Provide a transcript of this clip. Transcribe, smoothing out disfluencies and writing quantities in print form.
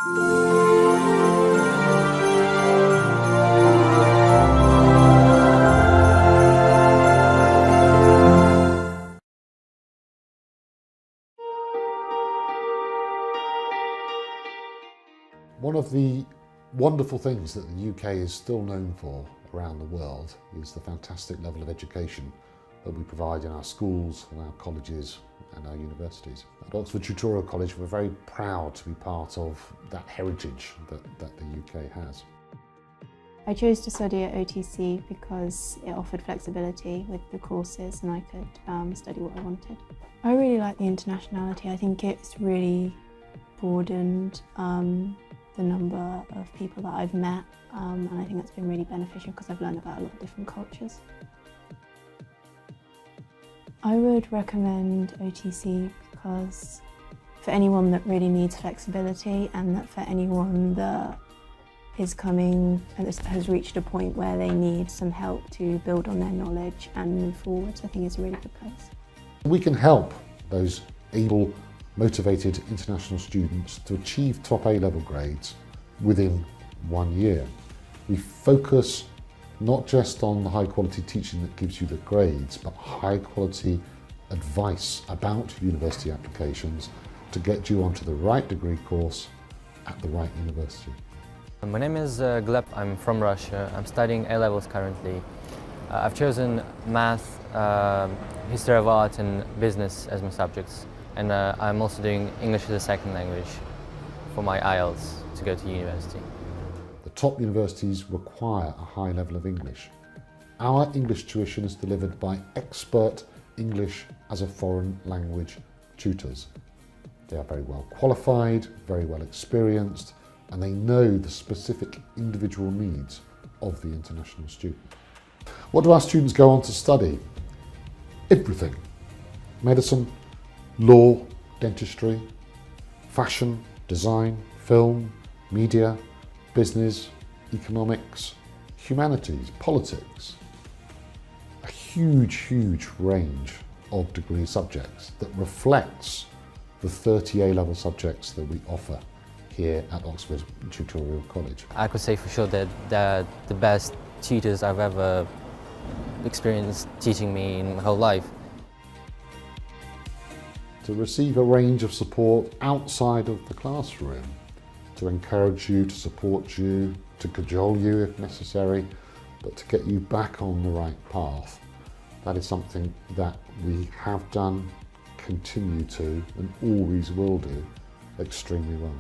One of the wonderful things that the UK is still known for around the world is the fantastic level of education that we provide in our schools and our colleges and our universities. At Oxford Tutorial College, we're very proud to be part of that heritage that the UK has. I chose to study at OTC because it offered flexibility with the courses and I could study what I wanted. I really like the internationality. I think it's really broadened the number of people that I've met and I think that's been really beneficial because I've learned about a lot of different cultures. I would recommend OTC because for anyone that really needs flexibility and that for anyone that is coming and has reached a point where they need some help to build on their knowledge and move forwards, I think it's a really good place. We can help those able, motivated international students to achieve top A-level grades within 1 year. We focus not just on the high quality teaching that gives you the grades, but high quality advice about university applications to get you onto the right degree course at the right university. My name is Gleb, I'm from Russia. I'm studying A-levels currently. I've chosen math, history of art and business as my subjects. And I'm also doing English as a second language for my IELTS to go to university. The top universities require a high level of English. Our English tuition is delivered by expert English as a foreign language tutors. They are very well qualified, very well experienced, and they know the specific individual needs of the international student. What do our students go on to study? Everything. Medicine, law, dentistry, fashion, design, film, media, business, economics, humanities, politics. A huge range of degree subjects that reflects the 30 A-level subjects that we offer here at Oxford Tutorial College. I could say for sure that they're the best tutors I've ever experienced teaching me in my whole life. To receive a range of support outside of the classroom, to encourage you, to support you, to cajole you if necessary, but to get you back on the right path. That is something that we have done, continue to, and always will do extremely well.